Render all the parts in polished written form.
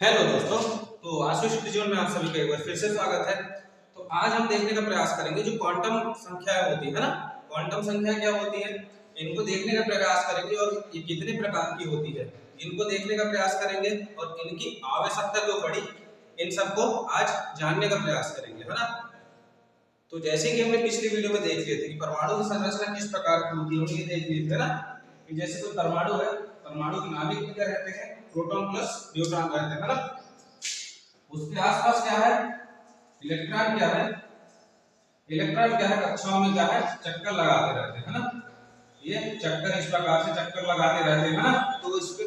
Hello दोस्तों। तो आशुष त्रिजोन में आप सभी का एक बार फिर से स्वागत है। तो आज हम देखने का प्रयास करेंगे जो क्वांटम संख्या होती है ना, क्वांटम संख्या क्या होती है, इनको देखने का प्रयास करेंगे और ये कितने प्रकार की होती है इनको देखने का प्रयास करेंगे और इनकी आवश्यकता क्यों पड़ी इन सबको आज जानने का प्रयास करेंगे, है ना। तो जैसे कि हमने पिछली वीडियो में देख लिए थे कि परमाणु की संरचना किस प्रकार की होती है, हम ये देख लिए थे ना कि जैसे कोई परमाणु है, परमाणु के नाभिक में क्या रहते हैं, प्रोटॉन प्लस न्यूट्रॉन रहते हैं, है ना। उसके आसपास क्या है, इलेक्ट्रॉन क्या है, इलेक्ट्रॉन क्या है, कक्षाओं में क्या है, चक्कर लगाते रहते हैं, है ना। ये चक्कर इस प्रकार से चक्कर लगाते रहते हैं, है ना। तो इस पे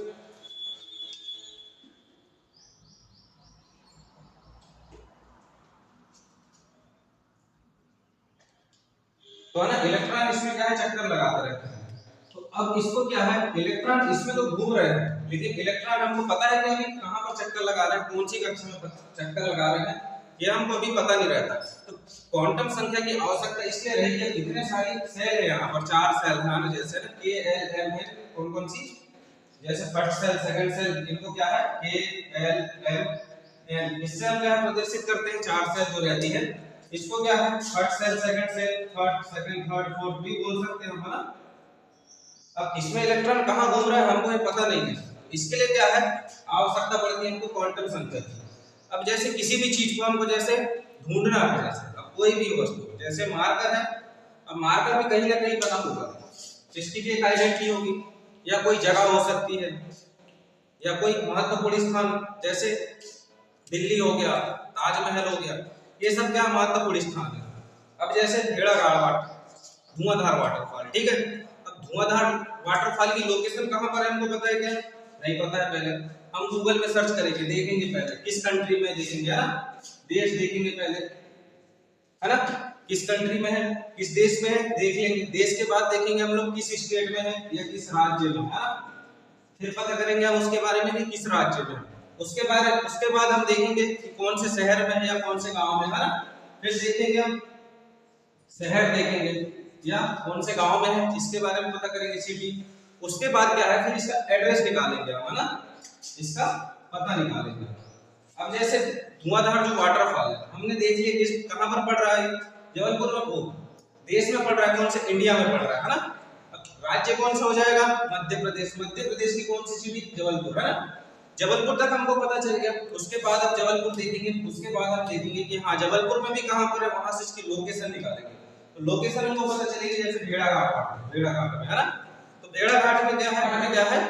तो है ना, इलेक्ट्रॉन इसमें क्या है, चक्कर लगाते रहते हैं। तो अब इसको क्या है, इलेक्ट्रॉन इसमें तो घूम रहे हैं, लेकिन इलेक्ट्रॉन हमको पता है कि अभी कहां पर चक्कर लगा रहे हैं, कौन सी कक्षा में चक्कर लगा रहे हैं, ये हमको अभी पता नहीं रहता। तो क्वांटम संख्या की आवश्यकता इसलिए रही कि इतने सारी सेल है, यहाँ पर 4 सेल है ना, जैसे ना के एल एम है, कौन कौन सी, जैसे फर्स्ट सेल सेकंड सेल, इनको क्या है के एल एम एन, इससे हम क्या प्रदर्शित करते हैं, 4 सेल जो रहती है इसको क्या है, first cell second cell third second third fourth भी बोल सकते हैं हम, है ना। अब इसमें इलेक्ट्रॉन कहां घूम रहा है हमको ये पता नहीं है, इसके लिए क्या है, आवश्यकता पड़ती है हमको क्वांटम संख्या की। अब जैसे किसी भी चीज को हमको जैसे ढूंढना है, जैसे अब कोई भी वस्तु जैसे मार्कर है, अब मार्कर भी कहीं ना कहीं बना होगा, जिसकी भी एक आइडेंटिटी होगी, या कोई जगह हो सकती है, या कोई महत्वपूर्ण स्थान, जैसे दिल्ली हो गया, ताजमहल हो गया, ये सब क्या महत्वपूर्ण स्थान है। अब जैसे भेड़ाघाट वाटर, धुआंधार वाटरफॉल, ठीक है। अब धुआंधार वाटरफॉल की लोकेशन कहां पर है हमको पता है क्या, नहीं पता है। पहले हम गूगल में सर्च करेंगे, देखेंगे पहले किस कंट्री में, देखेंगे ना, देश देखेंगे पहले, है ना, किस कंट्री में है, किस देश में है, देख लेंगे। देश के बाद देखेंगे हम लोग किस स्टेट में है या किस राज्य में है, फिर पता करेंगे हम उसके बारे में कि किस राज्य में। उसके बाद हम देखेंगे कि कौन से शहर में है या कौन से गांव में, है ना। फिर देखेंगे हम शहर देखेंगे या कौन से गांव में है, इसके बारे में पता करेंगे, सिटी। उसके बाद क्या है, फिर इसका एड्रेस निकालेंगे हम, है ना, इसका पता निकालेंगे। अब जैसे धुआंधार जो वाटरफॉल है हमने देख लिया किस कहां पर पड़ रहा है, जबलपुर में, वो देश में पड़ रहा है, कौन से, इंडिया में पड़ रहा है ना। राज्य कौन सा हो जाएगा, मध्य प्रदेश, मध्य प्रदेश की कौन सी सिटी, जबलपुर, है ना। जबलपुर तक हमको पता चल गया। उसके बाद अब जबलपुर देखेंगे, उसके बाद हम देखेंगे कि हाँ जबलपुर में भी कहां पर है, वहां से इसकी लोकेशन निकालेंगे। तो लोकेशन हमको पता चलेगी, जैसे भेड़ाघाट, भेड़ाघाट में, है ना। तो भेड़ाघाट में क्या है, हमें क्या है,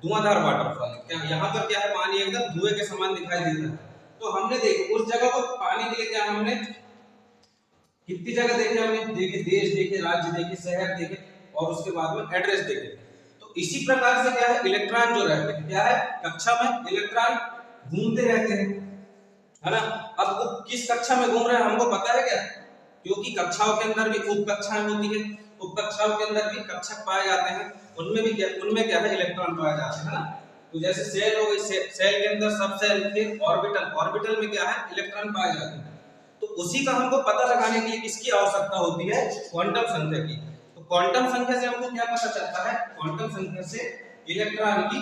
धुआंधार वाटरफॉल, क्या यहाँ पर क्या है, पानी एकदम धुएं के समान दिखाई देता है। तो हमने देखो उस जगह को पाने के लिए क्या हमने कितनी जगह देखे, हमने देखे, देश देखे, राज्य देखे, शहर देखे, और उसके बाद में एड्रेस देखे। तो इसी प्रकार से क्या है, इलेक्ट्रॉन जो रहते हैं, क्या है, कक्षा में इलेक्ट्रॉन घूमते रहते हैं, है ना। अब वो किस कक्षा में घूम रहे हैं हमको पता है क्या, क्योंकि कक्षाओं के अंदर भी उप कक्षाएं होती है, उप कक्षाओं के अंदर भी कक्षक पाए जाते हैं, उनमें क्या है, इलेक्ट्रॉन पाए जाते हैं, है ना। तो जैसे सेल हो गई, सेल के अंदर सब सेल, फिर ऑर्बिटल, ऑर्बिटल में क्या है, इलेक्ट्रॉन पाए जाते हैं। तो उसी का हमको पता लगाने के लिए किसकी आवश्यकता होती है, क्वांटम संख्या की। तो क्वांटम संख्या से हमको क्या पता चलता है, क्वांटम संख्या से इलेक्ट्रॉन की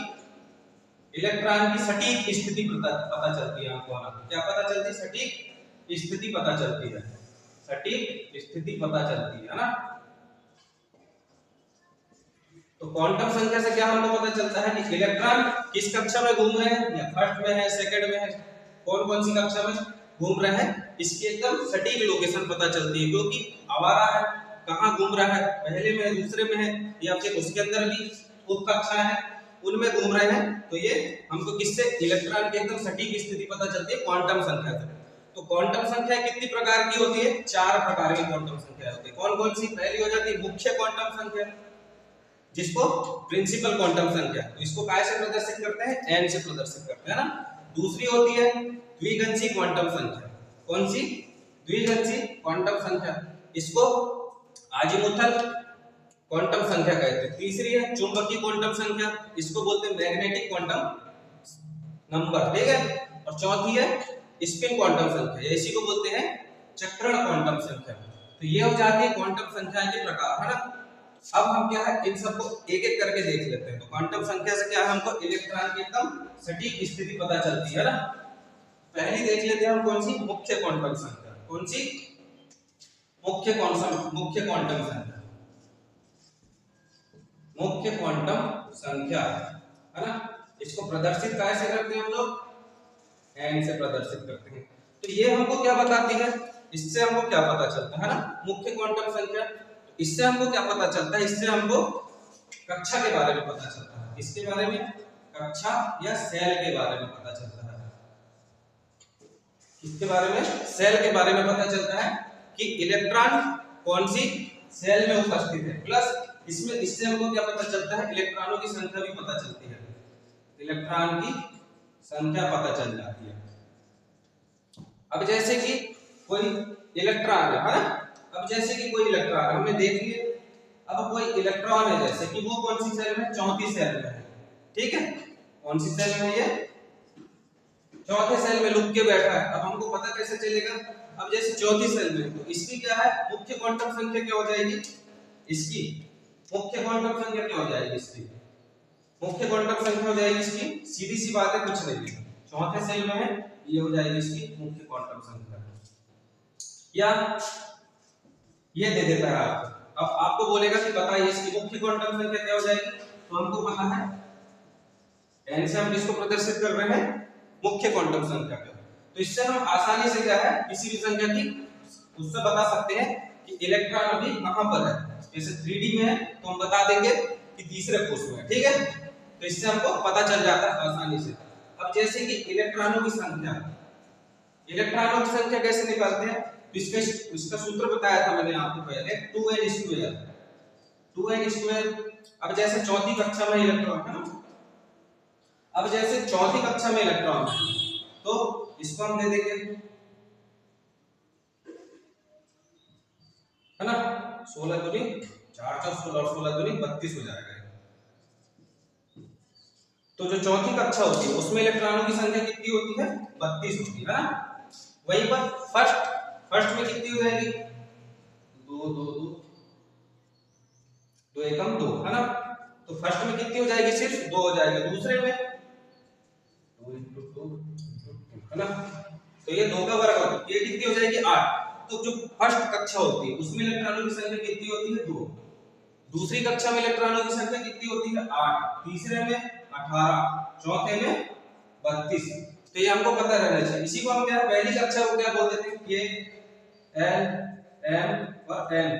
सटीक स्थिति पता चलती है हमको, क्या पता चलती है, सटीक स्थिति पता चलती है, सटीक स्थिति पता चलती है ना। तो क्वांटम संख्या से क्या हमको पता चलता है कि इलेक्ट्रॉन किस कक्षा में घूम रहे हैं, या फर्स्ट में है, सेकंड में है, कौन कौन सी कक्षा में घूम रहे हैं, इसकी एकदम सटीक लोकेशन पता चलती है। क्योंकि आवारा है, कहां घूम रहा है, पहले में है, दूसरे में है, या फिर उसके अंदर भी उप कक्षा है, उनमें घूम रहे हैं। तो ये हमको किससे, इलेक्ट्रॉन की एकदम सटीक स्थिति पता चलती है क्वांटम संख्या से। तो क्वांटम संख्या कितनी प्रकार की होती है, 4 प्रकार की क्वांटम संख्या होती है। कौन कौन सी, पहली हो जाती है मुख्य क्वांटम संख्या, जिसको प्रिंसिपल क्वांटम संख्या, तो इसको काय से प्रदर्शित करते हैं, n से प्रदर्शित करते हैं ना। दूसरी होती है द्विगंशी क्वांटम संख्या, कौन सी, द्विगंशी क्वांटम संख्या, इसको आजीमुथल क्वांटम संख्या कहते हैं। तीसरी है चुंबकीय क्वांटम संख्या, इसको बोलते हैं मैग्नेटिक क्वांटम नंबर, ठीक है। और चौथी है स्पिन क्वांटम संख्या, इसी को बोलते हैं चक्रण क्वांटम संख्या। तो ये हो जाती है क्वांटम संख्या के प्रकार, है ना। अब हम क्या है इन सबको एक एक करके देख लेते हैं। तो क्वांटम संख्या से क्या है हमको इलेक्ट्रॉन की एकदम सटीक स्थिति पता चलती है ना। पहली देख लेते हैं हम कौन सी, मुख्य क्वांटम संख्या। कौन सी, मुख्य क्वांटम संख्या, मुख्य क्वांटम संख्या है ना। इसको प्रदर्शित कैसे करते हैं हम लोग, एन से प्रदर्शित करते हैं। तो ये हमको क्या बताती है, इससे हमको क्या पता चलता है ना, मुख्य क्वांटम संख्या। इससे हमको क्या पता चलता है, इससे हमको कक्षा के बारे में पता चलता है। इसके बारे में, कक्षा या सेल के बारे में पता चलता है। इसके बारे में, सेल के बारे में पता चलता है कि इलेक्ट्रॉन कौन सी सेल में उपस्थित है। प्लस इसमें, इससे हमको क्या पता चलता है, इलेक्ट्रॉनों की संख्या भी पता चलती है। इलेक्ट्रॉन की संख्या पता चल जाती है। अब जैसे कि कोई इलेक्ट्रॉन है ना, अब जैसे कि कोई इलेक्ट्रॉन हमने देख लिए। अब कोई इलेक्ट्रॉन है जैसे कि वो कौन सी सेल में, चौथी सेल में है। ठीक है, कौन सी सेल में, ये चौथे सेल में लुक के बैठा है। अब हमको पता कैसे चलेगा, अब जैसे चौथी सेल में, तो इसकी क्या है, मुख्य क्वांटम संख्या क्या हो जाएगी, इसकी मुख्य क्वांटम संख्या क्या हो जाएगी, इसकी मुख्य क्वांटम संख्या हो जाएगी इसकी, सीधी सी बात है, कुछ नहीं है, चौथे सेल में है, ये हो जाएगी इसकी मुख्य क्वांटम संख्या। या ये दे देता है आपको, अब आपको बोलेगा कि बताइए इसकी मुख्य क्वांटम संख्या क्या हो जाएगी। तो हमको पता है n से हम किसको प्रदर्शित कर रहे हैं, मुख्य क्वांटम संख्या को। तो इससे हम आसानी से क्या है, किसी भी संख्या की उससे बता सकते हैं कि इलेक्ट्रॉन अभी कहां पर है। जैसे 3D में है तो हम बता देंगे कि तीसरे कोष में है। ठीक है, तो इससे हमको पता चल जाता है आसानी से। अब जैसे कि इलेक्ट्रॉनों की संख्या, इलेक्ट्रॉनों की संख्या कैसे निकालते हैं, तो इसका सूत्र बताया था मैंने आपको पहले, 2n²। 2n²। अब जैसे चौथी कक्षा में इलेक्ट्रॉन है ना, अब जैसे चौथी कक्षा में इलेक्ट्रॉन है तो इसको हम दे देंगे है ना, 16 दूनी 4 4 16 16 दूनी 32 हो जाएगा। तो जो चौथी कक्षा होती है उसमें इलेक्ट्रॉनों की संख्या कितनी होती है, 32 होती है ना। वहीं पर फर्स्ट में कितनी हो जाएगी, 2 2 2 2 एकम 2 है ना। तो फर्स्ट में कितनी हो जाएगी, सिर्फ 2 हो जाएगी। दूसरे में 2 × 2 है ना, तो ये 2 का वर्ग होगा, ये कितनी हो जाएगी, 8। तो जो फर्स्ट कक्षा होती है उसमें इलेक्ट्रॉनों की संख्या कितनी होती है, 2। दूसरी कक्षा में इलेक्ट्रॉनों की संख्या कितनी होती है, 8। तीसरे में 18, चौथे में 32। तो ये हमको पता रहना चाहिए। इसी को हम क्या, पहली कक्षा को क्या बोलते थे, ये L M और N।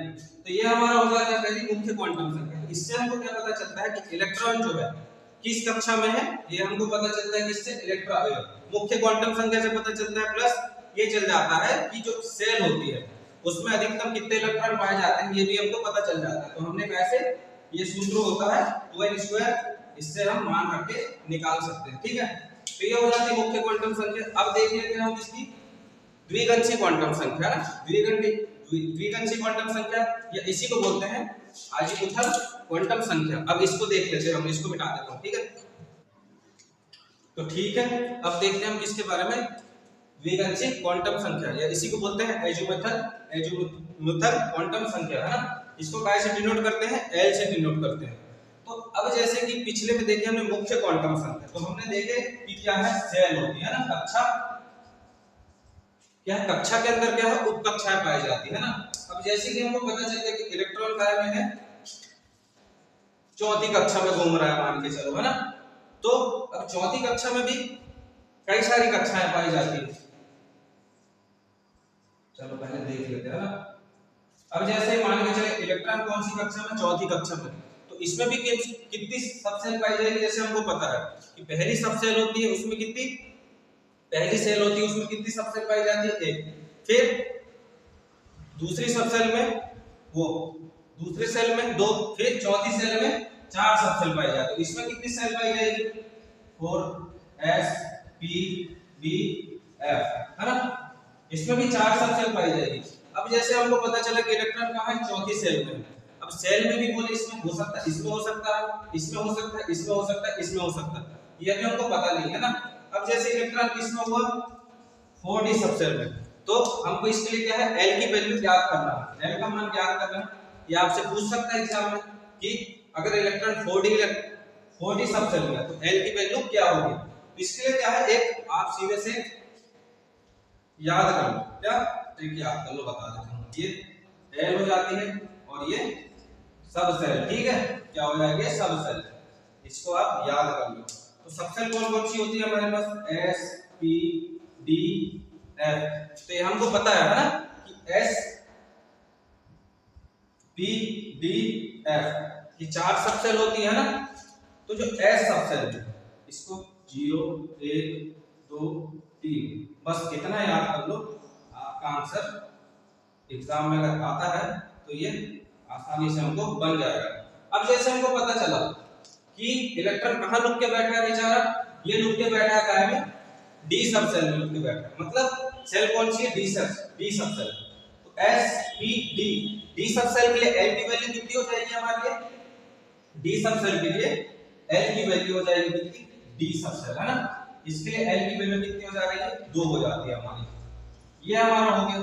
तो ये हमारा हो जाता है पहली मुख्य क्वांटम संख्या। इससे हमको क्या पता चलता है कि इलेक्ट्रॉन जो है किस कक्षा में है, ये हमको पता चलता है किससे, इलेक्ट्रॉन मुख्य क्वांटम संख्या से पता चलता है। प्लस ये चल जाता है कि जो सेल होती है उसमें अधिकतम कितने इलेक्ट्रॉन पाए जाते हैं, ये भी हमको पता चल जाता है। तो हमने कैसे, ये सूत्र होता है 2n², इससे हम मान रख के निकाल सकते हैं। ठीक है, तो ये हो जाती है मुख्य क्वांटम संख्या। अब देख लेते हैं हम इसकी द्विगंशी क्वांटम संख्या ना, द्विगंशी क्वांटम संख्या, या इसी को बोलते हैं अजीमुथल क्वांटम संख्या। अब इसको देख लेते हैं, हम इसको मिटा देता हूं। ठीक है, तो ठीक है, अब देखते हैं हम किसके बारे में, द्विगंशी क्वांटम संख्या, या इसी को बोलते हैं अजीमुथल क्वांटम संख्या है ना। इसको कैसे डिनोट करते हैं, L से डिनोट करते हैं। तो अब जैसे कि पिछले में देखे हमने मुख्य क्वांटम संख्या, तो हमने देखे कि क्या है, सेल होती है ना, कक्षा क्या है, कक्षा के अंदर क्या है, उपकक्षाएं पाई जाती है ना। अब जैसे कि हमको पता चल गया कि इलेक्ट्रॉन काय में है, चौथी कक्षा में घूम रहा है मान के चलो, है ना। तो अब चौथी कक्षा में भी कई सारी कक्षाएं पाई जाती है, चलो पहले देख लेते हैं ना। अब जैसे मान के चले इलेक्ट्रॉन कौन सी कक्षा में, चौथी कक्षा में, तो इसमें भी कितनी सबसेल पाई जाएगी। जैसे हमको पता है कि पहली सबसेल होती है उसमें कितनी, पहली सेल होती है उसमें कितनी सबसेल पाई जाती है, 1। फिर दूसरी सबसेल में वो, दूसरी सेल में 2, फिर चौथी सेल में 4 सबसेल पाई जाती है। इसमें कितनी सेल पाई जाएगी, 4 S P D F है ना। इसमें भी 4 सबसेल पाई जाएगी। अब जैसे हमको पता चला कि इलेक्ट्रॉन कहां है, चौथी सेल में। अब सेल में भी बोले इसमें हो सकता है, इसमें हो सकता है, इसमें हो सकता है, इसमें हो सकता है, इसमें हो सकता है, ये भी हमको पता नहीं है ना। अब जैसे इलेक्ट्रॉन किसमें हुआ, 4d सबसेल में, तो हमको इसके लिए क्या है, L की वैल्यू ज्ञात करना है। L का मान ज्ञात करना है, ये आपसे पूछ सकता है एग्जाम में। कि अगर इलेक्ट्रॉन 4d सब सेल में है तो L की वैल्यू क्या होगी। तो इसके लिए क्या है, एक आप सीधे से याद कर लो, क्या एक याद कर लो, बता देता हूं। ये L हो जाती है और ये सब सेल, ठीक है, क्या हो जाएगा सब सेल, इसको आप याद कर लो। तो सब सेल कौन कौन सी होती है हमारे पास, S P D F। तो ये हमको पता है ना कि S P D F ये 4 सब सेल होती है ना। तो जो S सब सेल है इसको 0 1 2 3 बस इतना याद कर लो, आपका आंसर एग्जाम में अगर आता है तो ये आसानी से हमको बन जाएगा। अब जैसे हमको पता चला कि इलेक्ट्रॉन कहाँ लुक के बैठा है बेचारा, ये लुक के बैठा है काहे में, डी सब सेल में लुक के बैठा है, मतलब सेल कौन सी है, डी सब सेल। तो एस पी डी सब सेल के लिए एल की वैल्यू कितनी हो जाएगी हमारे लिए, डी सब सेल के लिए एल की वैल्यू हो जाएगी कितनी, डी सब सेल है ना, इसके लिए एल की वैल्यू कितनी हो जाएगी, 2 हो जाती है हमारी, ये हमारा हो गया।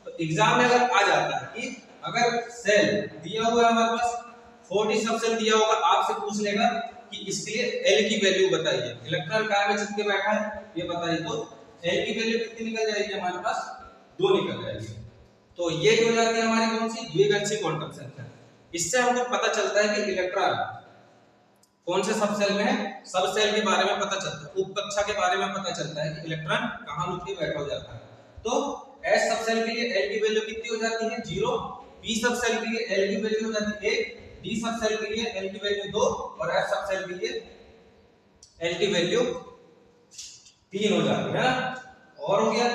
तो एग्जाम में अगर आ जाता है कि अगर सेल दिया हुआ है हमारे पास 40 सब सेल दिया होगा, आपसे पूछ लेगा कि इसके लिए एल की वैल्यू बताइए, इलेक्ट्रॉन कहां में चिपके बैठा है ये बताइए, तो एल की वैल्यू कितनी निकल जाएगी हमारे पास, 2 निकल जाएगी। तो ये हो जाती है हमारी कौन सी, द्विगंशी क्वांटम संख्या। इससे हमको पता चलता है कि इलेक्ट्रॉन कौन से सब सेल में है, सब सेल के बारे में पता चलता है, उप कक्षा के बारे में पता चलता है कि इलेक्ट्रॉन कहां लुक के बैठा हो जाता है। तो S सब सेल के लिए L की वैल्यू कितनी हो जाती है, 0, P सब सेल के लिए L की वैल्यू हो जाती है 1, D सब सेल के लिए L की वैल्यू 2 और F सब सेल के लिए L की वैल्यू 3 हो जाती है ना, और हो गया।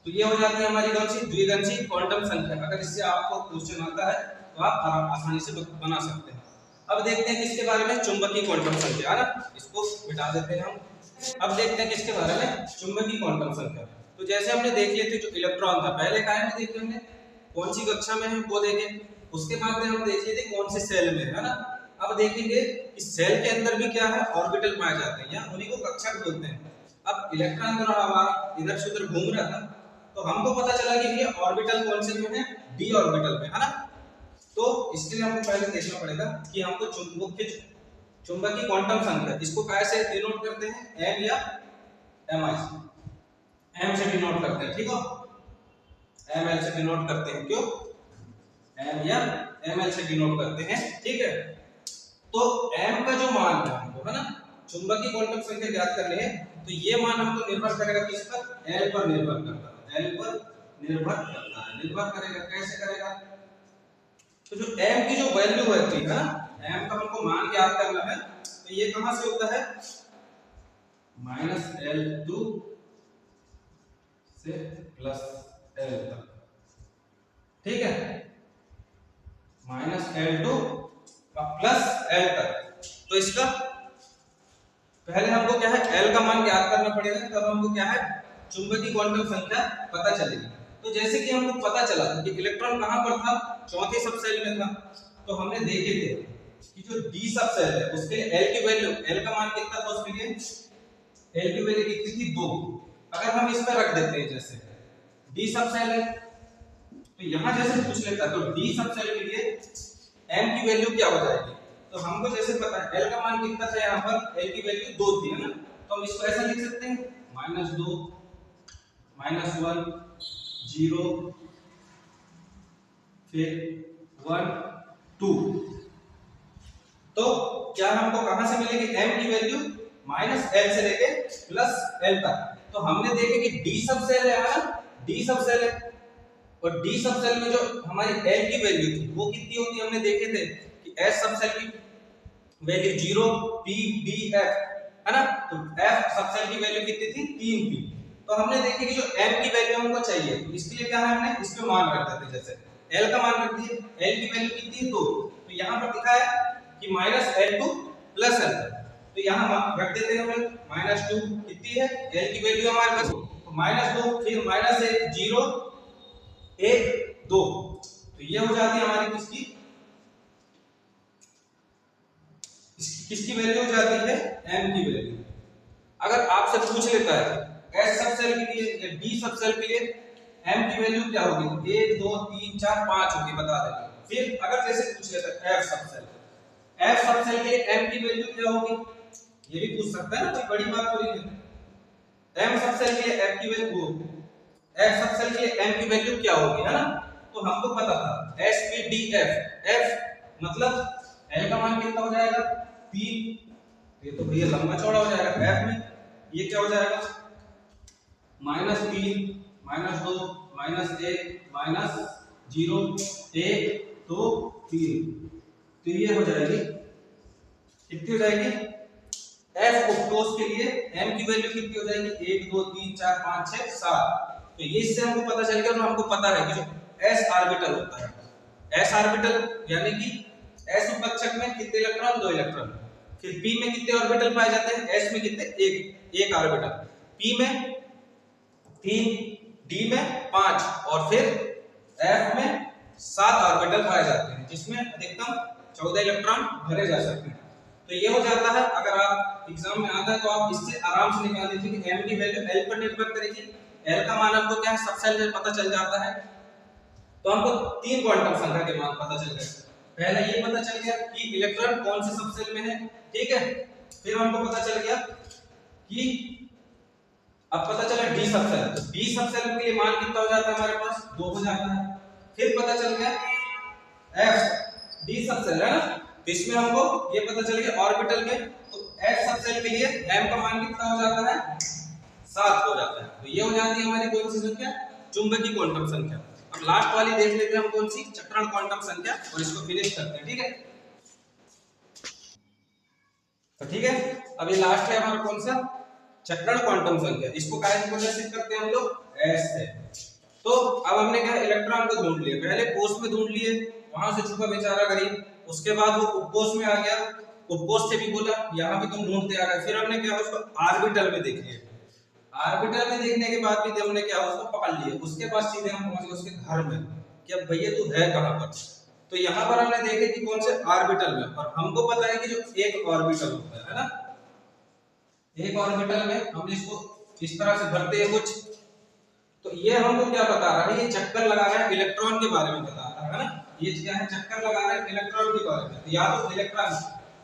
तो ये हो जाती है हमारी कौन सी, द्विगंशी क्वांटम संख्या। अगर इससे आपको क्वेश्चन आता है तो आप आसानी से बना सकते हैं। अब देखते हैं किसके बारे में, चुंबकीय क्वांटम संख्या है ना, इसको मिटा देते हैं हम। अब देखते हैं किसके बारे में, चुंबकीय क्वांटम संख्या। तो जैसे हमने देख लिए थे जो इलेक्ट्रॉन था, पहले काय में देखे हमने, कौन सी कक्षा में है वो देखे, उसके बाद में हम देख लिए थे कौन से सेल में है ना। अब देखेंगे इस सेल के अंदर भी क्या है, ऑर्बिटल पाए जाते हैं, या उन्हीं को कक्षक बोलते हैं। अब इलेक्ट्रॉन जो हमारा इधर से उधर घूम रहा था, तो हमको पता चला कि ये ऑर्बिटल कौन से में है, डी ऑर्बिटल में है ना। तो इसके लिए हमको पहले देखना पड़ेगा कि हमको चुंबकीय क्वांटम संख्या इसको कैसे डिनोट करते हैं, एम या एम आई से, एम से डिनोट करते हैं, ठीक है, एम एल से डिनोट करते हैं, क्यों, एम या एम एल से डिनोट करते हैं, ठीक है। तो एम का जो मान है हमको है ना, चुंबकीय क्वांटम संख्या ज्ञात करनी है, तो ये मान हमको निर्भर करेगा किस पर, एल पर निर्भर करता है, एल पर निर्भर करता है, निर्भर करेगा, कैसे करेगा, तो जो m की जो वैल्यू होती है ना, m का हमको मान ज्ञात करना है, तो ये कहां से होता है, -L2 से +L तक, ठीक है, -L2 का +L तक। तो इसका पहले हमको क्या है, L का मान ज्ञात करना पड़ेगा, तब हमको क्या है, चुंबकीय क्वांटम संख्या पता चलेगी। तो जैसे कि हमको पता चला था कि इलेक्ट्रॉन कहां पर था, चौथे सब सेल में था, तो हमने देखे थे कि जो डी सब सेल है उसके लिए एल की वैल्यू, एल का मान कितना था उसके लिए, एल की वैल्यू कितनी थी, 2। अगर हम इस पर रख देते हैं, जैसे डी सब सेल है, तो यहां जैसे पूछ लेता तो डी सब सेल के लिए एम की वैल्यू क्या हो जाएगी, तो हमको जैसे पता है एल का मान कितना था, यहां पर एल की वैल्यू 2 थी है ना, तो हम इसको ऐसा लिख सकते हैं -2 -1 0 फिर 1 2। तो क्या हमको कहां से मिलेगी, m की वैल्यू -l से लेके +l तक। तो हमने देखे कि d सब सेल है ना, d सब सेल है, और d सब सेल में जो हमारी l की वैल्यू थी वो कितनी होती है, हमने देखे थे कि s सब सेल की वैल्यू 0 p d f है ना, तो f सब सेल की वैल्यू कितनी थी, 3 थी। तो हमने देखे कि जो m की वैल्यू हमको चाहिए, तो इसके लिए क्या है, हमने इस पे मान रख दिया, जैसे l का मान रख दिए, l की वैल्यू कितनी है, 2, तो यहां पर लिखा है कि -L2 +L, तो यहां रख देते हैं हम -2, कितनी है l की वैल्यू हमारे पास, तो -2 फिर -1 0 1 2, तो ये हो जाती है हमारी किसकी वैल्यू हो जाती है, m की वैल्यू। अगर आपसे पूछ लेता है S सब सेल के लिए या D सब सेल के लिए m की वैल्यू क्या होगी, 1 2 3 4 5 होगी, बता देंगे, फिर अगर जैसे पूछ लेता है एफ सब सेल, एफ सब सेल के लिए एम की वैल्यू क्या होगी, ये भी पूछ सकता है ना, कोई बड़ी बात थोड़ी है। एम सब सेल के लिए एफ की वैल्यू, एफ सब सेल के लिए एम की वैल्यू क्या होगी, है ना। तो हमको पता था S P D F, F मतलब एल का मान कितना हो जाएगा 3, ये तो भैया लंबा चौड़ा हो जाएगा, एफ में ये क्या हो जाएगा -3 -2 -1 -0 1 2 3, तो ये हो जाएगी कितनी हो जाएगी एफ फ्रुक्टोज के लिए एम की वैल्यू कितनी हो जाएगी 1 2 3 4 5 6 7। तो ये इससे हमको पता चल गया, और हमको पता है कि जो s ऑर्बिटल होता है, s ऑर्बिटल यानी कि s उपकक्षक में कितने इलेक्ट्रॉन 2 इलेक्ट्रॉन, फिर p में कितने ऑर्बिटल पाए जाते हैं, s में कितने एक ऑर्बिटल, p में 3 d में 5 और फिर f में 7 ऑर्बिटल पाए जाते हैं, जिसमें अधिकतम 14 इलेक्ट्रॉन भरे जा सकते हैं। तो ये हो जाता है, अगर आप एग्जाम में आता है तो आप इससे आराम से निकाल लीजिए कि m की वैल्यू l पर निर्भर करेगी, l का मान हमको क्या है सब सेल में पता चल जाता है। तो हमको 3 क्वांटम संख्या के मान पता चल गए। पहला ये पता चल गया कि इलेक्ट्रॉन कौन से सब सेल में है, ठीक है। फिर हमको पता चल गया कि अब पता चला डी सब सेल, तो डी सब सेल के लिए मान कितना हो जाता है हमारे पास 2 हो जाता है। फिर पता चल गया एफ डी सब सेल है ना, तो इसमें हमको ये पता चल गया ऑर्बिटल में, तो एफ सब सेल के लिए m का मान कितना हो जाता है 7 हो जाता है। तो ये हो जाती है हमारी कौन सी संख्या, चुंबकीय क्वांटम संख्या। अब लास्ट वाली देख लेते हैं हम कौन सी, चक्रण क्वांटम संख्या, और इसको फिनिश करते हैं, ठीक है। तो ठीक है, अब ये लास्ट है हमारा कौन सा, चक्रण क्वांटम संख्या। इसको काय से प्रदर्शित करते हैं हम लोग, s से। तो अब हमने क्या इलेक्ट्रॉन को ढूंढ लिया, पहले कोष में ढूंढ लिए, वहां से छुपा बेचारा गरीब, उसके बाद वो उपकोष में आ गया, उपकोष से भी बोला यहाँ भी तुम ढूंढते आ गए, फिर हमने क्या उसको ऑर्बिटल में देख लिया, ऑर्बिटल में देखने के बाद भी हमने क्या उसको पकड़ लिया, उसके बाद सीधे हम पहुंच गए उसके घर में कि अब भैया तू है कहां पर। तो यहाँ पर हमने देखे कि कौन से ऑर्बिटल में, और हमको पता है कि जो एक ऑर्बिटल होता है ना, एक ऑर्बिटल में हम इसको इस तरह से भरते हैं कुछ, तो ये हमको क्या बता रहा है, ये चक्कर लगा रहा है इलेक्ट्रॉन के बारे में बता रहा है ना, ये क्या है चक्कर लगा रहा है इलेक्ट्रॉन के बारे में। तो या तो इलेक्ट्रॉन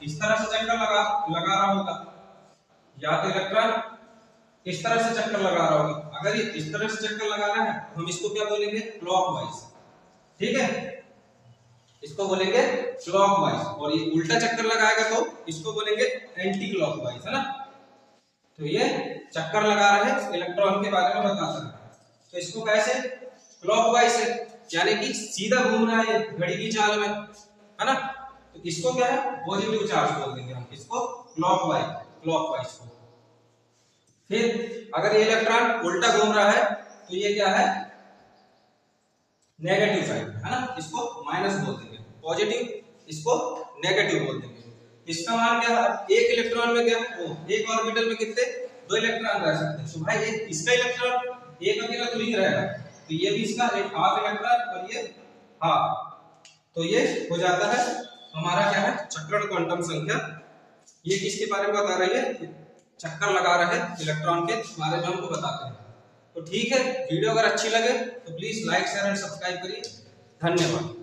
इस तरह से चक्कर लगा रहा होगा, या तो इलेक्ट्रॉन इस तरह से चक्कर लगा रहा होगा। अगर ये इस तरह से चक्कर लगा रहा है तो हम इसको क्या बोलेंगे क्लॉकवाइज, ठीक है, इसको बोलेंगे क्लॉकवाइज, और ये उल्टा चक्कर लगाएगा तो इसको बोलेंगे एंटी क्लॉकवाइज, है ना। तो ये चक्कर लगा रहा है इलेक्ट्रॉन के बारे में बताता है, तो इसको कैसे क्लॉकवाइज है, यानी कि सीधा घूम रहा है घड़ी की चाल में, है ना। तो इसको क्या है पॉजिटिव चार्ज बोल देंगे हम, इसको क्लॉकवाइज को। फिर अगर ये इलेक्ट्रॉन उल्टा घूम रहा है तो ये क्या है नेगेटिव साइड, है ना, इसको माइनस बोल देंगे, पॉजिटिव इसको नेगेटिव बोल देंगे। इसका मान क्या है, एक इलेक्ट्रॉन में क्या है एक ऑर्बिटल में कितने 2 इलेक्ट्रॉन रह सकते हैं। तो भाई एक इसका इलेक्ट्रॉन एक अकेला तो नहीं रहेगा, तो ये भी इसका एक हाफ इलेक्ट्रॉन और ये हाफ, तो ये हो जाता है हमारा क्या है चक्रण क्वांटम संख्या। ये किसके बारे में बता रही है, चक्कर लगा रहे इलेक्ट्रॉन के बारे में हमको बताते हैं। तो ठीक है, वीडियो अगर अच्छी लगे तो please like share and subscribe करिए। धन्यवाद।